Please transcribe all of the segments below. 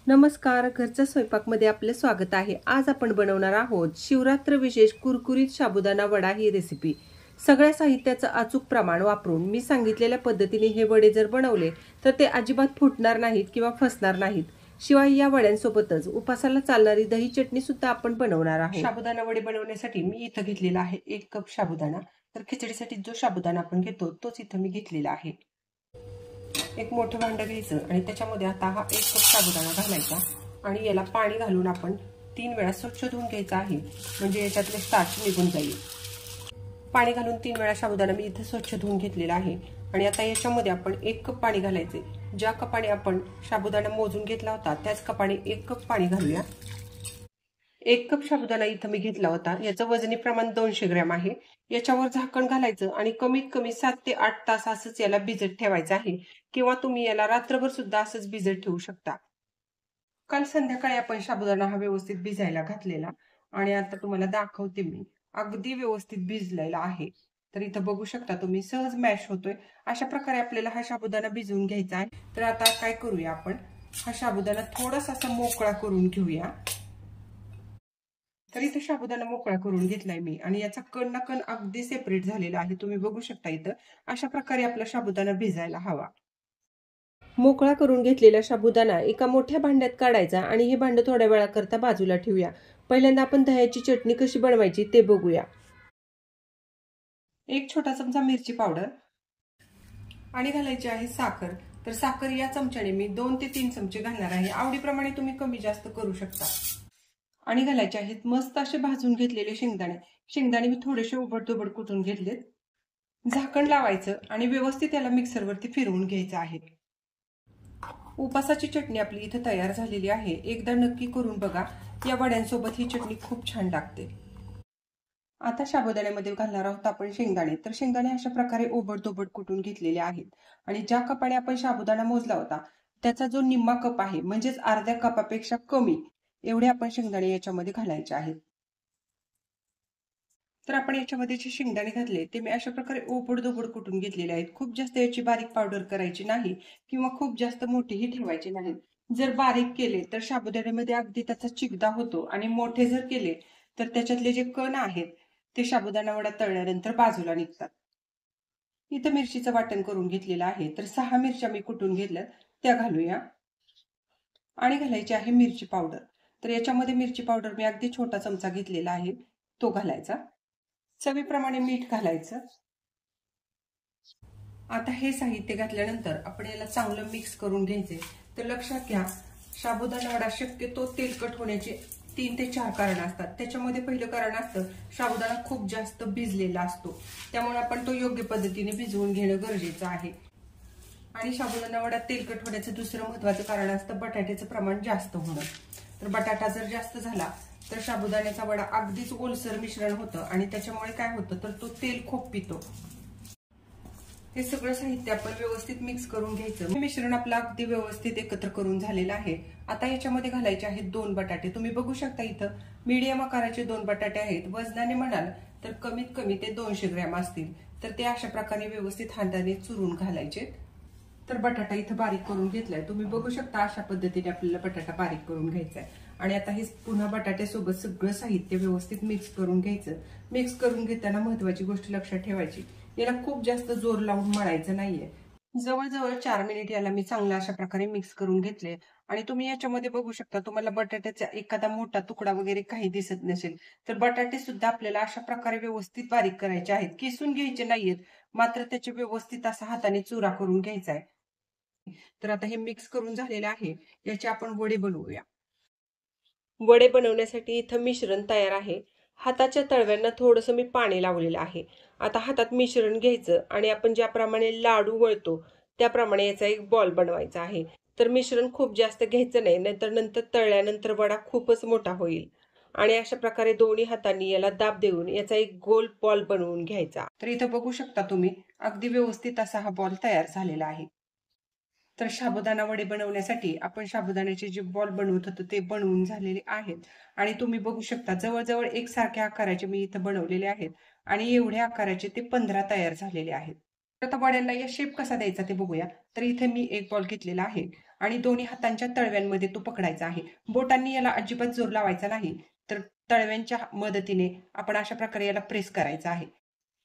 नमस्कार, घरच्या स्वयंपाकमध्ये आपले स्वागत आहे. आज आपण बनवणार आहोत शिवरात्र विशेष कुरकुरीत साबुदाणा वडा ही रेसिपी. सगळ्या साहित्याचं अचूक प्रमाण वापरून मी सांगितलेल्या पद्धतीने हे वडे जर बनवले तर ते अजिबात फुटणार नाहीत किंवा फसणार नाहीत. शिवाय या वड्यांसोबतच उपासाला चालणारी दही चटणी सुद्धा आपण बनवणार आहोत. साबुदाणा वडे बनवण्यासाठी मी इथं घेतलेला आहे 1 कप साबुदाणा. तर खिचडीसाठी जो साबुदाणा आपण घेतो तोच इथं मी घेतलेला आहे. एक मोठं भांड घ्यायचं आणि त्याच्यामध्ये आता हा 1 कप साबुदाणा घालायचा आणि याला पाणी घालून आपण 3 वेळा स्वच्छ धुवून घ्यायचा आहे, म्हणजे याच्यातले स्टार्च निघून जाईल. पाणी घालून 3 वेळा साबुदाणा मी इथे स्वच्छ धुवून घेतलेला आहे आणि आता याच्यामध्ये आपण 1 कप पाणी घालायचे. ज्या कपाने आपण साबुदाणा मोजून घेतला होता त्याच कपाने 1 कप पाणी घालूया. 1 कप साबुदाणा इथं मी घेतला होता. याचं वजनी प्रमाण 200 ग्रॅम आहे. याच्यावर झाकण घालायचं आणि कमीत कमी 7 ते 8 तास असंच याला भिजत ठेवायचं आहे, किंवा तुम्ही याला रात्रभर सुद्धा असंच भिजत ठेवू शकता. काल संध्याकाळी आपण साबुदाणा हा व्यवस्थित भिजायला घातलेला आणि आता तुम्हाला दाखवते मी. अगदी व्यवस्थित भिजलेला आहे. तर इथं बघू शकता तुम्ही, सहज मॅश होतोय. अशा प्रकारे आपल्याला हा साबुदाणा भिजवून घ्यायचा आहे. तर आता काय करूया, आपण हा साबुदाणा थोडासा असा मोकळा करून घेऊया. तर इथं साबुदाणा मोकळा करून घेतलाय मी आणि याचा कण ना कण अगदी सेपरेट झालेला आहे. तुम्ही बघू शकता इथं अशा प्रकारे आपला साबुदाणा भिजायला हवा. मोकळा करून घेतलेला साबुदाणा एका मोठ्या भांड्यात काढायचा आणि हे भांड थोड्या वेळाकरता बाजूला ठेवूया. पहिल्यांदा आपण दह्याची चटणी कशी बनवायची ते बघूया. 1 छोटा चमचा मिरची पावडर आणि घालायची आहे साखर. तर साखर या चमच्याने मी 2 ते 3 चमचे घालणार आहे. आवडीप्रमाणे तुम्ही कमी जास्त करू शकता. आणि घालायचे आहेत मस्त असे भाजून घेतलेले शेंगदाणे. शेंगदाणे मी थोडेसे उबडधोबड कुटून घेतलेत. झाकण लावायचं आणि व्यवस्थित याला मिक्सरवरती फिरवून घ्यायचं आहे. उपासाची चटणी आपली इथे तयार झालेली आहे. एकदा नक्की करून बघा. या वड्यांसोबत ही चटणी खूप छान लागते. आता साबुदाण्यामध्ये घालणार आहोत आपण शेंगदाणे. तर शेंगदाणे अशा प्रकारे ओबडधोबड कुटून घेतलेले आहेत आणि ज्या कपाने आपण साबुदाणा मोजला होता त्याचा जो निम्मा कप आहे, म्हणजेच अर्ध्या कपापेक्षा कमी एवढे आपण शेंगदाणे याच्यामध्ये घालायचे आहेत. तर आपण याच्यामध्ये जे शेंगदाणे घातले ते मी अशा प्रकारे ओबडधोबड कुटून घेतलेले आहेत. खूप जास्त याची बारीक पावडर करायची नाही किंवा खूप जास्त मोठीही ठेवायची नाही. जर बारीक केले तर साबुदाण्यामध्ये अगदी त्याचा चिकदा होतो आणि मोठे जर केले तर त्याच्यातले जे कण आहेत ते साबुदाणा वडा तळल्यानंतर बाजूला निघतात. इथं मिरचीचं वाटण करून घेतलेलं आहे. तर 6 मिरच्या मी कुटून घेतल्यात त्या घालूया आणि घालायची आहे मिरची पावडर. तर याच्यामध्ये मिरची पावडर मी अगदी छोटा चमचा घेतलेला आहे तो घालायचा. चवीप्रमाणे मीठ घालायचं. आता हे साहित्य घातल्यानंतर आपण याला चांगलं मिक्स करून घ्यायचे. तर लक्षात घ्या, साबुदाणा वडा शक्यतो तेलकट होण्याचे 3 ते 4 कारण असतात. त्याच्यामध्ये पहिलं कारण असतं साबुदाणा खूप जास्त भिजलेला असतो, त्यामुळे आपण तो योग्य पद्धतीने भिजवून घेणं गरजेचं आहे. आणि साबुदाणा वडा तेलकट होण्याचं दुसरं महत्त्वाचं कारण असतं बटाट्याचं प्रमाण जास्त होणं. तर बटाटा जर जास्त झाला तर साबुदाण्याचा वडा अगदीच ओलसर मिश्रण होतं आणि त्याच्यामुळे काय होतं तर तो तेल खूप पितो. हे सगळं साहित्य आपण व्यवस्थित मिक्स करून घ्यायचं. मिश्रण आपलं अगदी व्यवस्थित एकत्र करून झालेलं आहे. आता याच्यामध्ये घालायचे आहेत 2 बटाटे. तुम्ही बघू शकता इथं मीडियम आकाराचे 2 बटाटे आहेत. वजनाने म्हणाल तर कमीत कमी ते 200 ग्रॅम असतील. तर ते अशा प्रकारे व्यवस्थित हाताने चुरून घालायचे. तर बटाटा इथं बारीक करून घेतलाय. तुम्ही बघू शकता अशा पद्धतीने आपल्याला बटाटा बारीक करून घ्यायचा आहे. आणि आता हे पुन्हा बटाट्यासोबत सगळं साहित्य व्यवस्थित मिक्स करून घ्यायचं. मिक्स करून घेताना महत्वाची गोष्ट लक्षात ठेवायची, याला खूप जास्त जोर लावून मळायचं नाहीये. जवळजवळ 4 मिनिट याला मी चांगला अशा प्रकारे मिक्स करून घेतले. आणि तुम्ही याच्यामध्ये बघू शकता, तुम्हाला बटाट्याचा एखादा मोठा तुकडा वगैरे काही दिसत नसेल तर बटाटे सुद्धा आपल्याला अशा प्रकारे व्यवस्थित बारीक करायचे आहेत. किसून घ्यायचे नाहीयेत, मात्र त्याचे व्यवस्थित असा हाताने चुरा करून घ्यायचा आहे. तर आता हे मिक्स करून झालेले आहे. याचे आपण वडे बनवूया. वडे बनवण्यासाठी इथं मिश्रण तयार आहे. हाताच्या तळव्यांना थोडंसं मी पाणी लावलेलं आहे. आता हातात मिश्रण घ्यायचं आणि आपण ज्याप्रमाणे लाडू वळतो त्याप्रमाणे याचा एक बॉल बनवायचा आहे. तर मिश्रण खूप जास्त घ्यायचं नाही, नाहीतर नंतर तळल्यानंतर वडा खूपच मोठा होईल. आणि अशा प्रकारे दोन्ही हातांनी याला दाब देऊन याचा एक गोल बॉल बनवून घ्यायचा. तर इथं बघू शकता तुम्ही, अगदी व्यवस्थित असा हा बॉल तयार झालेला आहे. तर साबुदाणा वडे बनवण्यासाठी आपण साबुदाण्याचे जे बॉल बनवत होतो ते बनवून झालेले आहेत. आणि तुम्ही बघू शकता जवळजवळ एकसारख्या आकाराचे मी इथं बनवलेले आहेत आणि एवढ्या आकाराचे ते 15 तयार झालेले आहेत. आता वड्यांना या शेप कसा द्यायचा ते बघूया. तर इथे मी एक बॉल घेतलेला आहे आणि दोन्ही हातांच्या तळव्यांमध्ये तो पकडायचा आहे. बोटांनी याला अजिबात जोर लावायचा नाही, तर तळव्यांच्या मदतीने आपण अशा प्रकारे याला प्रेस करायचा आहे.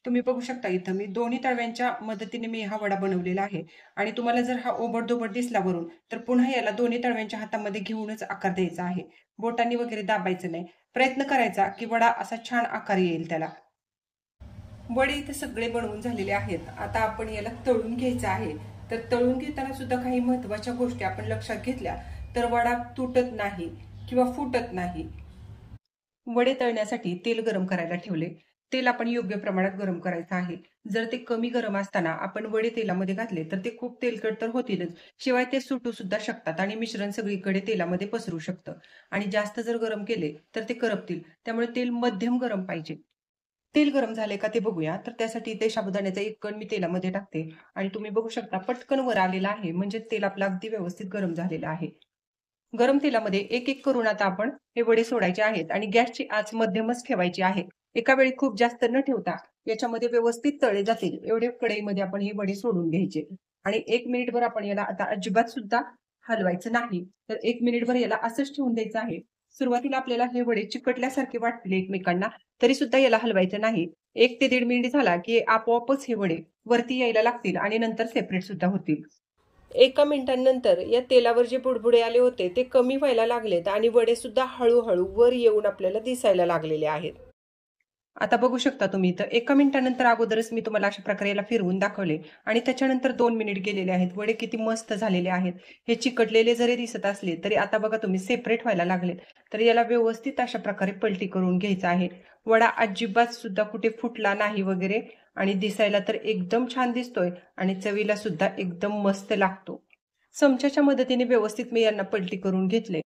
तुम्ही बघू शकता इथं मी दोन्ही तळव्यांच्या मदतीने मी हा वडा बनवलेला आहे. आणि तुम्हाला जर हा ओबड-धोबड दिसला वरून, तर पुन्हा याला दोन्ही तळव्यांच्या हातामध्ये घेऊनच आकार द्यायचा आहे. बोटांनी वगैरे दाबायचं नाही. प्रयत्न करायचा की वडा असा छान आकार येईल त्याला. वडे इथे सगळे बनवून झालेले आहेत. आता आपण याला तळून घ्यायचं आहे. तर तळून घेताना सुद्धा काही महत्त्वाच्या गोष्टी आपण लक्षात घेतल्या तर वडा तुटत नाही किंवा फुटत नाही. वडे तळण्यासाठी तेल गरम करायला ठेवले. तेल आपण योग्य प्रमाणात गरम करायचं आहे. जर ते कमी गरम असताना आपण वडे तेलामध्ये घातले तर ते खूप तेलकट तर होतीलच, शिवाय ते सुटू सुद्धा शकतात आणि मिश्रण सगळीकडे तेलामध्ये पसरू शकतं. आणि जास्त जर गरम केले तर ते करपतील. त्यामुळे तेल मध्यम गरम पाहिजे. तेल गरम झाले का ते बघूया. तर त्यासाठी ते साबुदाण्याचा एक कण मी तेलामध्ये टाकते आणि तुम्ही बघू शकता पटकन वर आलेला आहे, म्हणजे तेल आपलं अगदी व्यवस्थित गरम झालेलं आहे. गरम तेलामध्ये एक एक करून आता आपण हे वडे सोडायचे आहेत आणि गॅसची आच मध्यमच ठेवायची आहे. एका वेळी खूप जास्त न ठेवता याच्यामध्ये व्यवस्थित तळे जातील एवढे कढईमध्ये आपण हे वडे सोडून घ्यायचे. आणि 1 मिनिटभर आपण याला आता अजिबात सुद्धा हलवायचं नाही. तर 1 मिनिटभर याला असंच ठेवून द्यायचं आहे. सुरुवातीला आपल्याला हे वडे चिकटल्यासारखे वाटतील एकमेकांना, तरी सुद्धा याला हलवायचं नाही. 1 ते 1.5 मिनिट झाला की आपोआपच हे वडे वरती यायला लागतील आणि नंतर सेपरेट सुद्धा होतील. एका मिनिटांनंतर या तेलावर जे बुडबुडे आले होते ते कमी व्हायला लागलेत आणि वडे सुद्धा हळूहळू वर येऊन आपल्याला दिसायला लागलेले आहेत. आता बघू शकता तुम्ही तर एका मिनिटानंतर अगोदरच मी तुम्हाला अशा प्रकारे याला फिरवून दाखवले आणि त्याच्यानंतर 2 मिनिट गेलेले आहेत. वडे किती मस्त झालेले आहेत. हे चिकटलेले जरी दिसत असले तरी आता बघा तुम्ही सेपरेट व्हायला लागलेत. तर याला व्यवस्थित अशा प्रकारे पलटी करून घ्यायचं आहे. वडा अजिबात सुद्धा कुठे फुटला नाही वगैरे आणि दिसायला तर एकदम छान दिसतोय आणि चवीला सुद्धा एकदम मस्त लागतो. चमच्याच्या मदतीने व्यवस्थित मी यांना पलटी करून घेतले.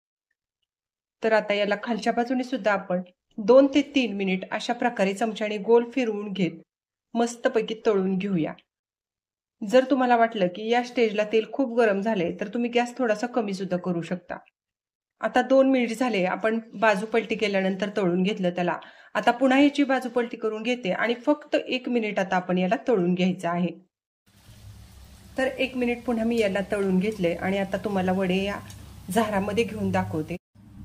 तर आता याला खालच्या बाजूने सुद्धा आपण 2 ते 3 मिनिट अशा प्रकारे चमच्याने गोल फिरवून घेत मस्तपैकी तळून घेऊया. जर तुम्हाला वाटलं की या स्टेजला तेल खूप गरम झाले तर तुम्ही गॅस थोडासा कमी सुद्धा करू शकता. आता 2 मिनिट झाले आपण बाजू पलटी केल्यानंतर तळून घेतलं त्याला. आता पुन्हा याची बाजू पलटी करून घेते आणि फक्त 1 मिनिट आता आपण याला तळून घ्यायचं आहे. तर 1 मिनिट पुन्हा मी याला तळून घेतले आणि आता तुम्हाला वडे या झारामध्ये घेऊन दाखवते.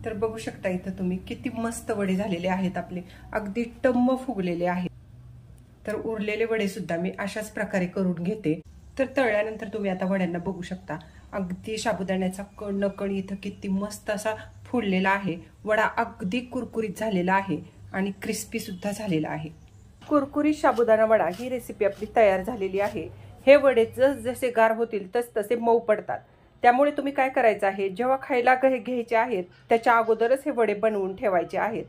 तर बघू शकता इथं तुम्ही किती मस्त वडे झालेले आहेत आपले, अगदी टम्म फुगलेले आहेत. तर उरलेले वडे सुद्धा मी अशाच प्रकारे करून घेते. तर तळल्यानंतर तुम्ही आता वड्यांना बघू शकता अगदी साबुदाण्याचा कण नकण इथं किती मस्त असा फुललेला आहे. वडा अगदी कुरकुरीत झालेला आहे आणि क्रिस्पी सुद्धा झालेला आहे. कुरकुरीत साबुदाणा वडा ही रेसिपी आपली तयार झालेली आहे. हे वडे जसे गार होतील तसे मऊ पडतात. त्यामुळे तुम्ही काय करायचं आहे, जेव्हा खायला घ्यायचे आहेत त्याच्या अगोदरच हे वडे बनवून ठेवायचे आहेत.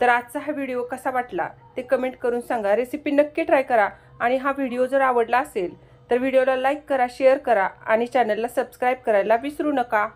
तर आजचा हा व्हिडिओ कसा वाटला ते कमेंट करून सांगा. रेसिपी नक्की ट्राय करा आणि हा व्हिडिओ जर आवडला असेल तर व्हिडिओला लाईक करा, शेअर करा आणि चॅनलला सबस्क्राईब करायला विसरू नका.